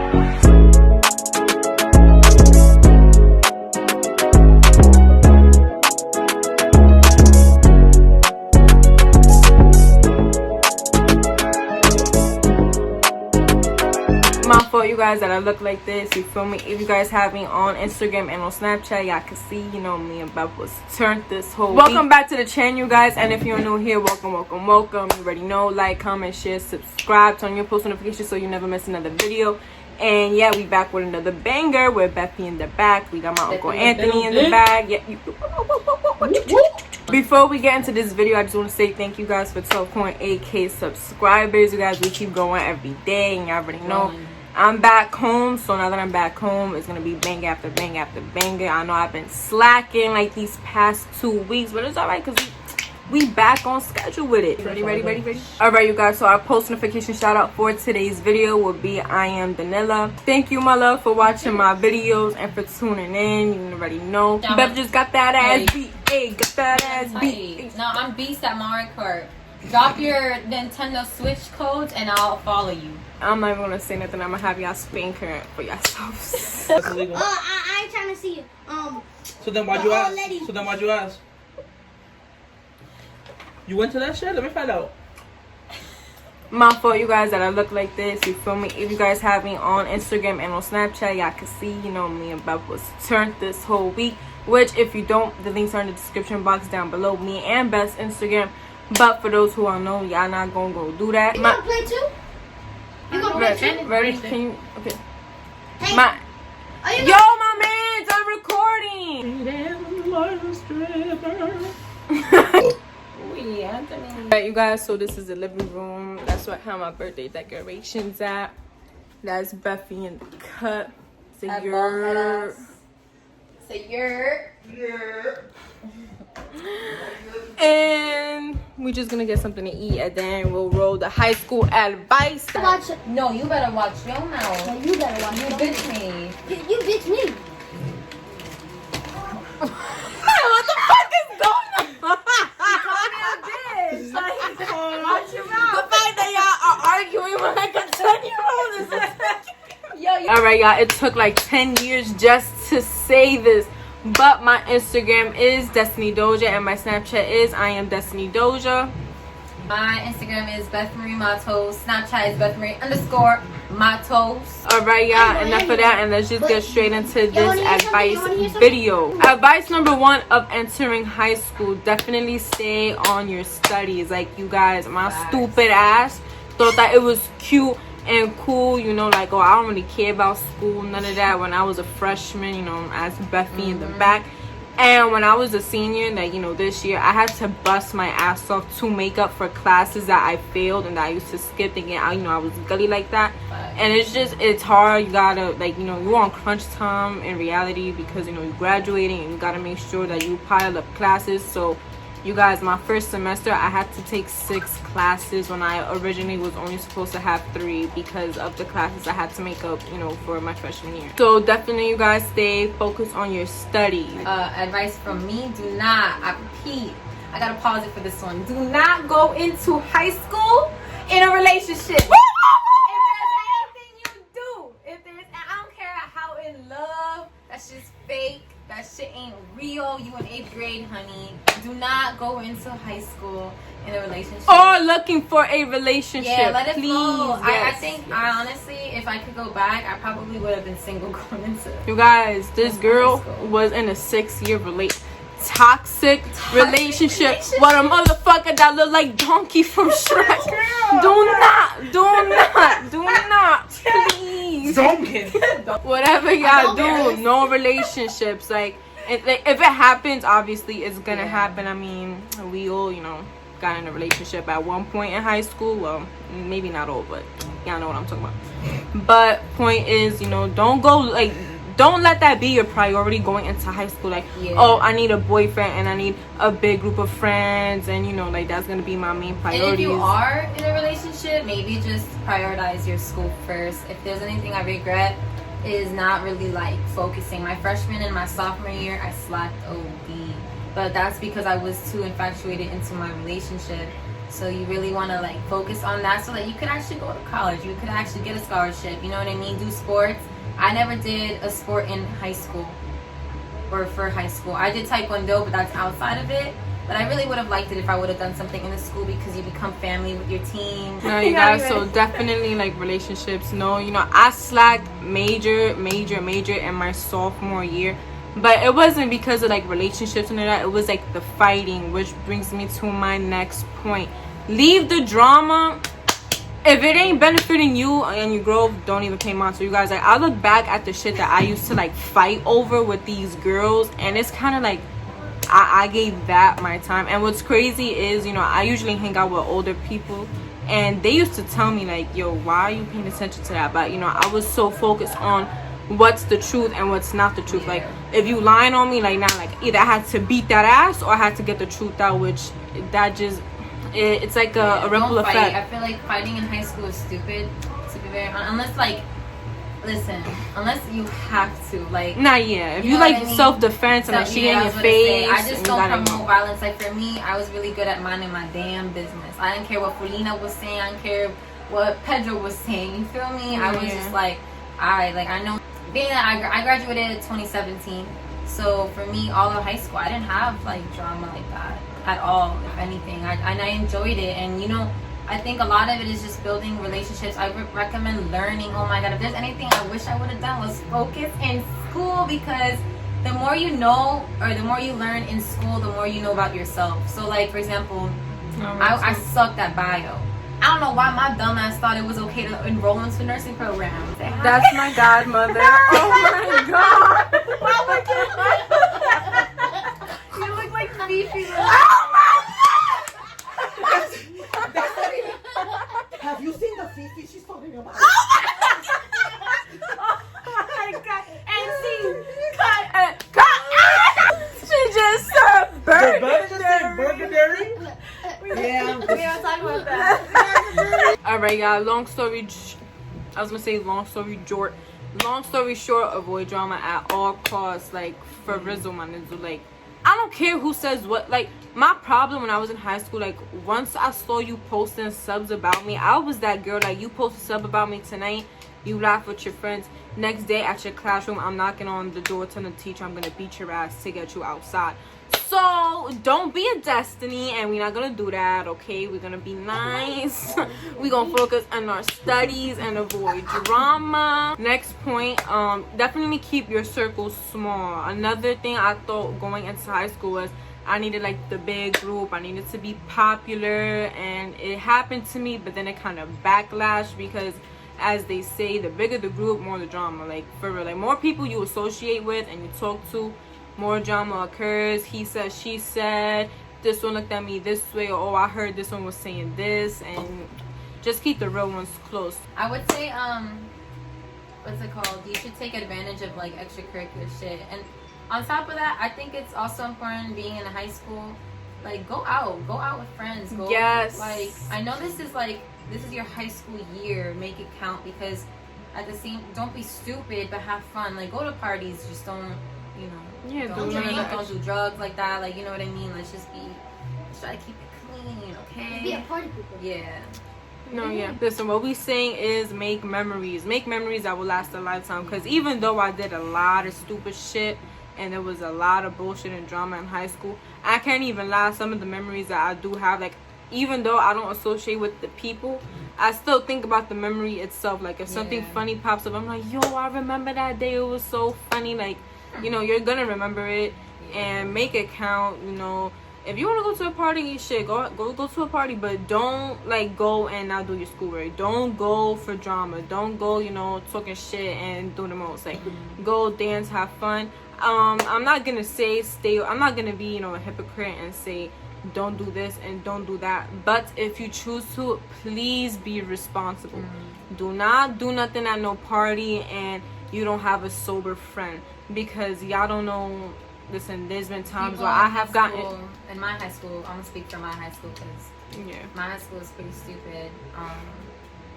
My fault, you guys, that I look like this. You feel me? If you guys have me on Instagram and on Snapchat, y'all can see, you know, me and Beth was turned this whole week. Welcome back to the channel, you guys. And if you're new here, welcome. You already know, like, comment, share, subscribe, turn on your post notifications so you never miss another video. And yeah, we back with another banger with Beffy in the back. We got my Uncle Anthony in the back. Yeah, before we get into this video, I just want to say thank you guys for 12.8k subscribers. You guys, we keep going every day, and y'all already know I'm back home. So now that I'm back home, it's gonna be bang after bang after banger. I know I've been slacking like these past 2 weeks, but it's alright because we back on schedule with it. Ready? Alright, you guys, so our post notification shout out for today's video will be I Am Danila. Thank you, my love, for watching my videos and for tuning in. You already know Beth just got that ass beat. Hey, got that ass beat. No, I'm beast at Mario Kart. Drop your Nintendo Switch codes and I'll follow you. I'm not even gonna say nothing. I'm gonna have y'all spank her for yourselves. I ain't trying to see you. So then why'd you ask? You went to that shit? Let me find out. My fault, you guys, that I look like this. You feel me? If you guys have me on Instagram and on Snapchat, y'all can see, you know, me and Beth was turned this whole week. Which, if you don't, the links are in the description box down below. Me and Beth's Instagram. But for those who don't know, y'all not gonna go do that. You gonna play too? You gonna play too? Ready? Can you? Okay. Hey. My man's I'm recording. Alright, you guys, so this is the living room. That's what how my birthday decorations at. That's Beffy in the cut. Say your. And we're just gonna get something to eat, and then we'll roll the high school advice. No, you better watch your mouth. No, you better watch. You bitch me. You bitch me. What the fuck is going on? Watch your mouth. The fact that y'all are arguing when I continue on this. Alright, y'all, it took like 10 years just to say this. But my Instagram is Destiny Doja and my Snapchat is I Am Destiny Doja. My Instagram is Beth Marie Matos. Snapchat is Beth Marie _Matos. Alright, y'all, enough of that, and let's just get straight into this advice video. Advice number 1 of entering high school: definitely stay on your studies. Like, you guys, my stupid ass thought that it was cute and cool, you know, like, oh, I don't really care about school, none of that, when I was a freshman, you know, as Beffy in the back. And when I was a senior, like, you know, this year, I had to bust my ass off to make up for classes that I failed and that I used to skip, thinking, you know, I was gully like that. And it's hard. You gotta, like, you know, you're on crunch time in reality because, you know, you're graduating and you gotta make sure that you pile up classes. So, you guys, my first semester, I had to take 6 classes when I originally was only supposed to have 3 because of the classes I had to make up, you know, for my freshman year. So definitely, you guys, stay focused on your studies. Advice from me: do not, I repeat, I gotta pause it for this one. Do not go into high school in a relationship. If there's anything you do, I don't care how in love, that's just fake. That shit ain't real. You in 8th grade, honey. Do not go into high school in a relationship. Or looking for a relationship. Yeah, let it please. flow. Yes. I think, honestly, if I could go back, I probably would have been single going into it. You guys, this girl was in a 6-year toxic relationship with a motherfucker that looked like Donkey from Shrek. Do not, please. Whatever y'all do, no relationships. Like, if it happens, obviously it's gonna happen. I mean, we all, you know, got in a relationship at one point in high school. Well, maybe not all, but y'all know what I'm talking about. But point is, you know, don't let that be your priority going into high school. Like, oh, I need a boyfriend and I need a big group of friends, and, you know, like, that's gonna be my main priority. And if you are in a relationship, maybe just prioritize your school first. If there's anything I regret, it is not really like focusing. My freshman and my sophomore year, I slacked OD, but that's because I was too infatuated into my relationship. So you really want to like focus on that so that you could actually go to college. You could actually get a scholarship. You know what I mean? Do sports. I never did a sport in high school or for high school. I did taekwondo, but that's outside of it. But I really would have liked it if I would have done something in the school because you become family with your team. No, you guys, so definitely like relationships. No, you know, I slacked major in my sophomore year. But it wasn't because of like relationships and all that. It was like the fighting, which brings me to my next point. Leave the drama. If it ain't benefiting you and your growth, don't even pay mind. So you guys, like, I look back at the shit that I used to like fight over with these girls, and it's kind of like I gave that my time. And what's crazy is, you know, I usually hang out with older people, and they used to tell me like, yo, why are you paying attention to that? But you know, I was so focused on what's the truth and what's not the truth. Like, if you lying on me, like, now, like, either I had to beat that ass or I had to get the truth out, which that just it's like a ripple effect. I feel like fighting in high school is stupid, to be very honest. Unless, like, listen, unless you have to, like, nah, yeah, if you like I mean? Self-defense and like she in your face, I just don't promote violence. Like, for me, I was really good at minding my damn business. I didn't care what Felina was saying. I didn't care what Pedro was saying. You feel me? I was just like, all right, like, I know. Being that I graduated in 2017, so for me, all of high school, I didn't have like drama like that at all. If anything, I enjoyed it, and you know, I think a lot of it is just building relationships. I recommend learning. Oh my God, if there's anything I wish I would have done was focus in school, because the more you know or the more you learn in school, the more you know about yourself. So like, for example, I sucked at bio. I don't know why my dumb ass thought it was okay to enroll into nursing programs. That's my godmother. Oh my God. You look like Fifi. Oh my God! Have you seen the Fifi she's talking about? Oh my God. And see, cut. She just said burgundy. Yeah, we don't talk about that. Alright, y'all, long story short, avoid drama at all costs. Like, for Rizzo, my nigga, like, I don't care who says what. Like, my problem when I was in high school, like, once I saw you posting subs about me, I was that girl. Like, you post a sub about me tonight, you laugh with your friends, next day at your classroom, I'm knocking on the door telling the teacher I'm gonna beat your ass to get you outside. So don't be a Destiny, and we're not gonna do that, okay? We're gonna be nice. We're gonna focus on our studies and avoid drama. Next point, definitely keep your circle small. Another thing I thought going into high school was I needed like the big group. I needed to be popular, and it happened to me, but then it kind of backlashed, because as they say, the bigger the group, more the drama. Like, for real, like, more people you associate with and you talk to, more drama occurs. He said, she said, this one looked at me this way, or oh, I heard this one was saying this. And just keep the real ones close. I would say, what's it called? You should take advantage of like extracurricular shit. And on top of that, I think it's also important being in high school. Like, go out with friends. Yes. Like, I know this is your high school year. Make it count, because at the same, don't be stupid, but have fun. Like, go to parties. Just don't, you know. Yeah, don't drink, don't do drugs like that. Like, you know what I mean? Let's try to keep it clean, okay? Be a party people. Yeah. No, yeah. Listen, what we saying is make memories. Make memories that will last a lifetime. Because even though I did a lot of stupid shit and there was a lot of bullshit and drama in high school, I can't even lie. Some of the memories that I do have, like, even though I don't associate with the people, I still think about the memory itself. Like, if something funny pops up, I'm like, yo, I remember that day. It was so funny. Like, you know, you're gonna remember it, and make it count. You know, if you want to go to a party, shit, go to a party, but don't like go and not do your schoolwork. Don't go for drama. Don't go, you know, talking shit and doing the most. Like, go dance, have fun. I'm not gonna say I'm not gonna be, you know, a hypocrite and say don't do this and don't do that. But if you choose to, please be responsible. Do not do nothing at no party and you don't have a sober friend, because y'all don't know. Listen, there's been times where I have gotten in my high school. I'm gonna speak for my high school, because my high school is pretty stupid.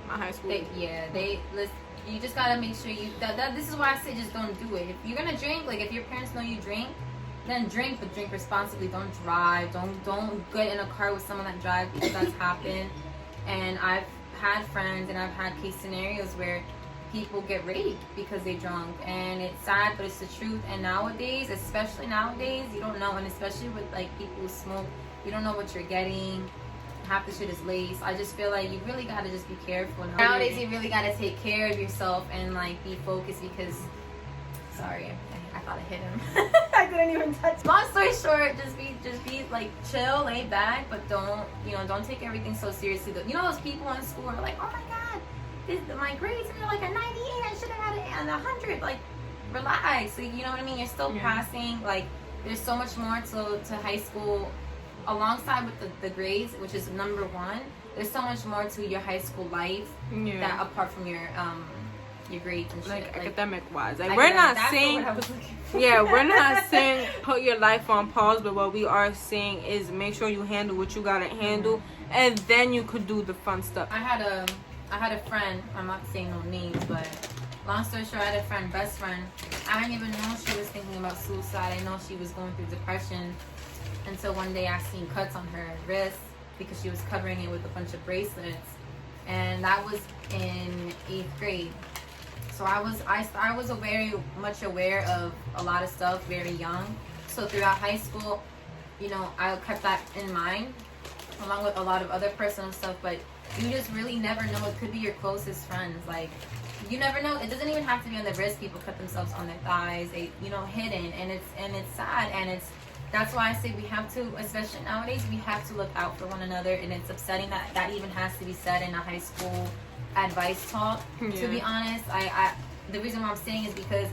My high school, you just gotta make sure this is why I say just don't do it. If you're gonna drink, like if your parents know you drink, then drink, but drink responsibly. Don't drive. Don't get in a car with someone that drives, because that's happened. And I've had friends and I've had case scenarios where people get raped because they drunk, and it's sad, but it's the truth. And nowadays, especially nowadays, you don't know, and especially with like people who smoke, you don't know what you're getting. Half the shit is laced. I just feel like you really gotta just be careful. Nowadays, you really gotta take care of yourself and like be focused, because sorry, I thought I hit him. I didn't even touch. Long story short, just be like chill, lay back, but don't take everything so seriously. You know those people in school are like, oh my god, my grades are like a 98. I should have had a 100. Like, relax. So, you know what I mean? You're still passing. Like, there's so much more to high school, alongside with the grades, which is number one. There's so much more to your high school life that apart from your grades and shit. Like academic wise, like we're not saying, we're not saying put your life on pause, but what we are saying is make sure you handle what you gotta handle, and then you could do the fun stuff. I had a friend, I'm not saying no names, but long story short, I had a friend, best friend. I didn't even know she was thinking about suicide. I know she was going through depression. Until one day I seen cuts on her wrist because she was covering it with a bunch of bracelets. And that was in 8th grade. So I was very much aware of a lot of stuff very young. So throughout high school, I kept that in mind, along with a lot of other personal stuff. But you just really never know. It could be your closest friends. Like, you never know. It doesn't even have to be on the wrist. People cut themselves on their thighs. They, hidden, and it's sad, and that's why I say we have to, especially nowadays, we have to look out for one another. And it's upsetting that even has to be said in a high school advice talk. To be honest, I the reason why I'm saying is because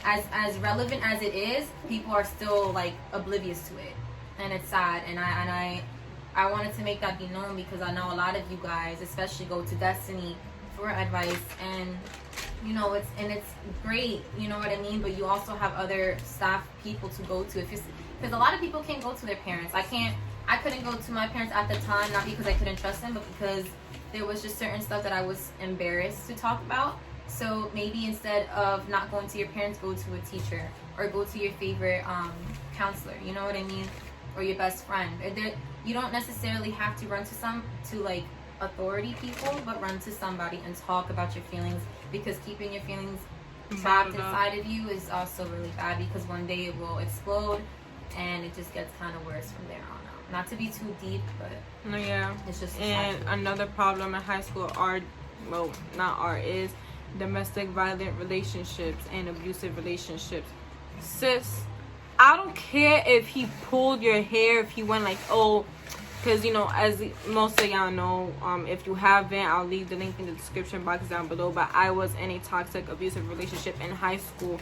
as relevant as it is, people are still like oblivious to it, and it's sad. And I wanted to make that be known, because I know a lot of you guys, especially, go to Destiny for advice, and it's great, you know what I mean, but you also have other staff people to go to, because a lot of people can't go to their parents. I couldn't go to my parents at the time, not because I couldn't trust them, but because there was just certain stuff that I was embarrassed to talk about. So maybe instead of not going to your parents, go to a teacher, or go to your favorite counselor, you know what I mean, or your best friend. You don't necessarily have to run to like authority people, but run to somebody and talk about your feelings, because keeping your feelings trapped inside of you is also really bad, because one day it will explode, and it just gets kind of worse from there on out. Not to be too deep, but it's just another problem in high school is domestic violent relationships and abusive relationships. Sis, I don't care if he pulled your hair, if he went like, because as most of y'all know, if you haven't, I'll leave the link in the description box down below, but I was in a toxic abusive relationship in high school,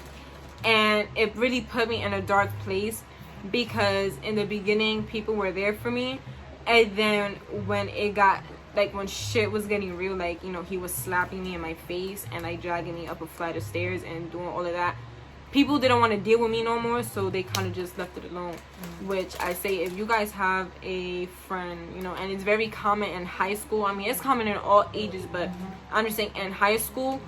and it really put me in a dark place, because in the beginning people were there for me, and then when it got like, when shit was getting real, like, he was slapping me in my face and like dragging me up a flight of stairs and doing all of that, people didn't want to deal with me no more, so they kind of just left it alone. Which I say, if you guys have a friend, and it's very common in high school, I mean, it's common in all ages, but I'm just saying, in high school,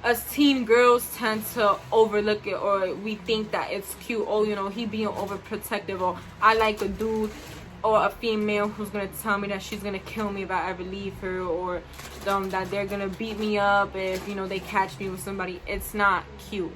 us teen girls tend to overlook it, or we think that it's cute. He being overprotective, or I like a dude or a female who's gonna tell me that she's gonna kill me if I ever leave her, or that they're gonna beat me up if they catch me with somebody. It's not cute.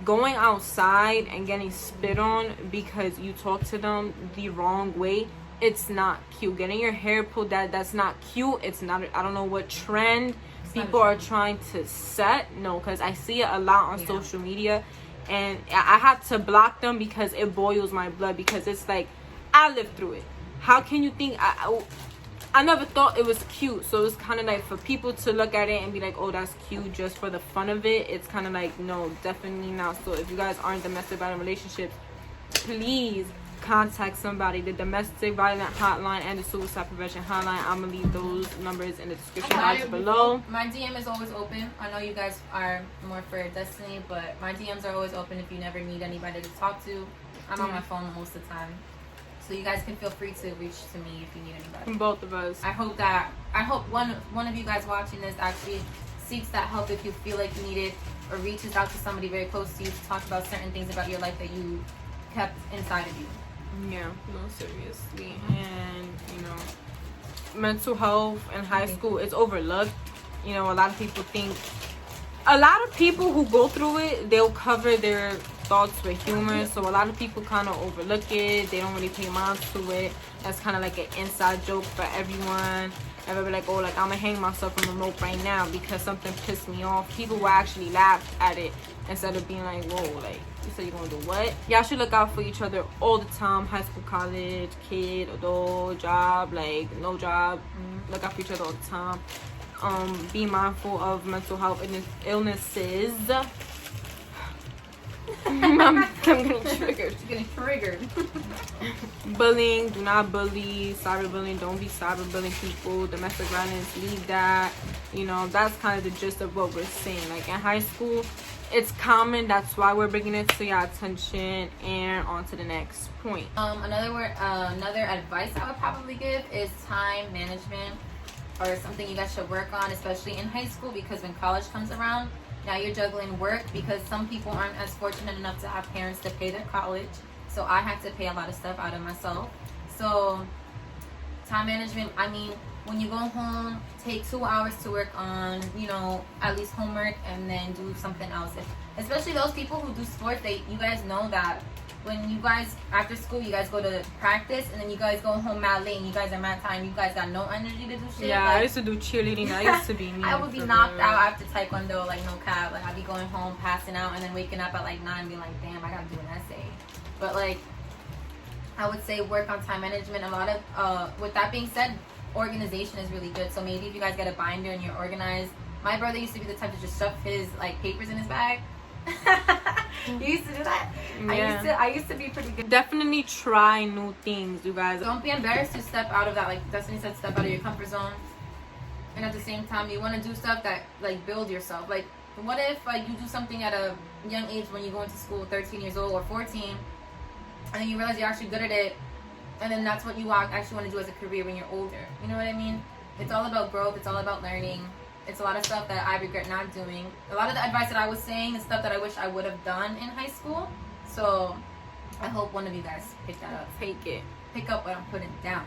Going outside and getting spit on because you talk to them the wrong way, it's not cute. Getting your hair pulled, that's not cute. It's not, I don't know what trend people are trying to set. No, because I see it a lot on social media, and I had to block them because it boils my blood, because it's like, I lived through it. How can you think I never thought it was cute? So it's kind of like, for people to look at it and be like, oh, that's cute just for the fun of it, it's kind of like, no, definitely not. So if you guys are in domestic violent relationships, please contact somebody. The domestic violent hotline and the suicide prevention hotline, I'm gonna leave those numbers in the description box below. My DM is always open. I know you guys are more for Destiny, but my DMs are always open if you never need anybody to talk to. I'm on my phone most of the time, so you guys can feel free to reach to me if you need anybody. Both of us. I hope one of you guys watching this actually seeks that help if you feel like you need it, or reaches out to somebody very close to you to talk about certain things about your life that you kept inside of you. Yeah, no, seriously. And, you know, mental health in high school is overlooked. You know, a lot of people who go through it, they'll cover their thoughts with humor. So a lot of people kind of overlook it. They don't really pay mind to it. That's kind of like an inside joke for everyone. Everybody like, oh, like, I'm gonna hang myself from a rope right now because something pissed me off. People will actually laugh at it instead of being like, whoa, like, you said you're gonna do what? Y'all should look out for each other all the time. High school, college, kid, adult, job, like, no job. Look out for each other all the time. Be mindful of mental health and illnesses. I'm getting triggered. She's getting triggered. Bullying, do not bully. Cyberbullying, don't be cyberbullying people. Domestic violence, leave that. You know, that's kind of the gist of what we're saying. Like, in high school, it's common. That's why we're bringing it to your attention. And on to the next point. Another advice I would probably give is time management, or something you guys should work on, especially in high school, because when college comes around, now you're juggling work, because some people aren't as fortunate enough to have parents to pay their college. So I had to pay a lot of stuff out of myself. So time management, I mean, when you go home, take 2 hours to work on, you know, at least homework, and then do something else. Especially those people who do sports, you guys know that when you guys, after school, you guys go to practice, and then you guys go home mad late, and you guys are mad tired, you guys got no energy to do shit. Yeah, like, I used to do cheerleading. I used to be me. I would be knocked out after taekwondo, like, no cap. Like, I'd be going home, passing out, and then waking up at like 9 and being like, damn, I gotta do an essay. But like, I would say work on time management. A lot of, with that being said, organization is really good. So maybe if you guys get a binder and you're organized. My brother used to be the type to just stuff his like papers in his bag. You used to do that? Yeah. I used to be pretty good. Definitely try new things, you guys. Don't be embarrassed to step out of that, like Destiny said, step out of your comfort zone. And at the same time, you want to do stuff that like build yourself. Like, what if like you do something at a young age when you go into school, 13 years old or 14, and then you realize you're actually good at it, and then that's what you actually want to do as a career when you're older. You know what I mean? It's all about growth. It's all about learning. It's a lot of stuff that I regret not doing. A lot of the advice that I was saying is stuff that I wish I would have done in high school. So I hope one of you guys pick that up. Pick up what I'm putting down.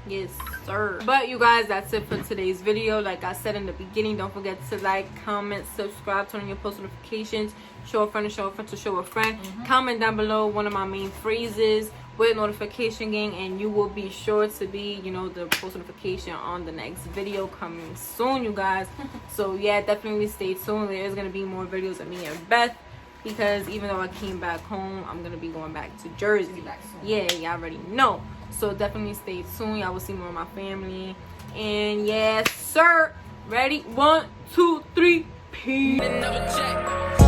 Yes, sir. But you guys, that's it for today's video. Like I said in the beginning, don't forget to like, comment, subscribe, turn on your post notifications, show a friend to show a friend to show a friend. Comment down below one of my main phrases with notification gang, and you will be sure to be, you know, the post notification on the next video coming soon, you guys. So yeah, definitely stay tuned. There is gonna be more videos of me and Beth, because even though I came back home, I'm gonna be going back to Jersey. Yeah, y'all already know. So definitely stay tuned. Y'all will see more of my family. And yes, sir. Ready? 1, 2, 3. Peace.